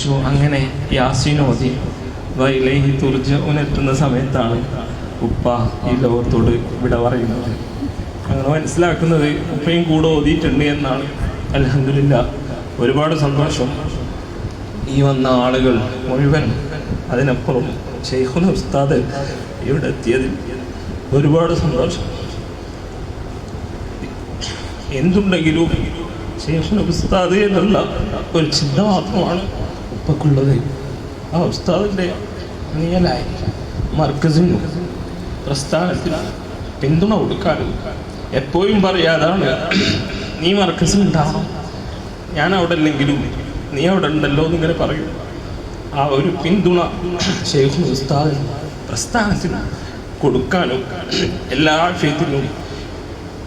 മരിച്ചു. അങ്ങനെ യാസീൻ ഓതി വൈലൈഹി തുർജഊൻ എത്തുന്ന സമയത്താണ് ഉപ്പ ഈ ലോകത്തോട് വിട പറയുന്നത്. ഞങ്ങൾ മനസ്സിലാക്കുന്നത് ഉപ്പയും കൂടെ ഓതിയിട്ടുണ്ട് എന്നാണ്. അൽഹംദുലില്ലാ, ഒരുപാട് സന്തോഷം. ഈ വന്ന ആളുകൾ മുഴുവൻ, അതിനപ്പുറം ശൈഖുന ഉസ്താദ് ഇവിടെ എത്തിയതിൽ ഒരുപാട് സന്തോഷം. എന്തുണ്ടെങ്കിലും ശൈഖുന ഉസ്താദ് എന്നുള്ള ഒരു ചിന്ത മാത്രമാണ് ഉപ്പക്കുള്ളത്. ആ ഉസ്താദിൻ്റെ നിയലായി മർക്കസിനും പ്രസ്ഥാനത്തിൽ പിന്തുണ കൊടുക്കാനും എപ്പോഴും പറയാതാണ്, നീ മർക്കസിനുണ്ടാവണം, ഞാൻ അവിടെ അല്ലെങ്കിലും നീ അവിടെ ഉണ്ടല്ലോ എന്നിങ്ങനെ പറയും. ആ ഒരു പിന്തുണ ശൈഖുന ഉസ്താദിനും പ്രസ്ഥാനത്തിനും കൊടുക്കാനും എല്ലാ വിഷയത്തിലും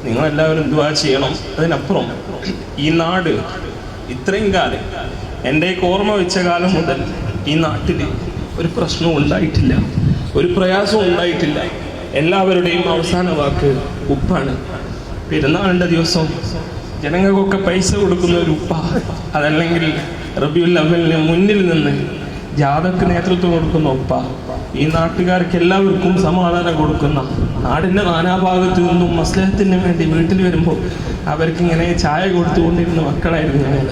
നിങ്ങളെല്ലാവരും ദുആ ചെയ്യണം. അതിനപ്പുറം ഈ നാട് ഇത്രയും കാലം, എൻ്റെയൊക്കെ ഓർമ്മ വെച്ച കാലം മുതൽ ഈ നാട്ടിൽ ഒരു പ്രശ്നവും ഉണ്ടായിട്ടില്ല, ഒരു പ്രയാസവും ഉണ്ടായിട്ടില്ല. എല്ലാവരുടെയും അവസാന വാക്ക് ഉപ്പാണ്. പെരുന്നാളിൻ്റെ ദിവസം ജനങ്ങൾക്കൊക്കെ പൈസ കൊടുക്കുന്ന ഒരു ഉപ്പ, അതല്ലെങ്കിൽ റബീഉൽ അവ്വലിന് മുന്നിൽ നിന്ന് ജാഥക്ക് നേതൃത്വം കൊടുക്കുന്ന ഉപ്പ, ഈ നാട്ടുകാർക്ക് എല്ലാവർക്കും സമാധാനം കൊടുക്കുന്ന, നാടിൻ്റെ നാനാഭാഗത്തു നിന്നും മസ്ലഹത്തിന് വേണ്ടി വീട്ടിൽ വരുമ്പോൾ അവർക്കിങ്ങനെ ചായ കൊടുത്തുകൊണ്ടിരുന്ന മക്കളായിരുന്നു ഞങ്ങൾ.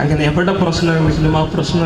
അങ്ങനെ എവിടെ പ്രശ്നം വീട്ടിലും ആ പ്രശ്നം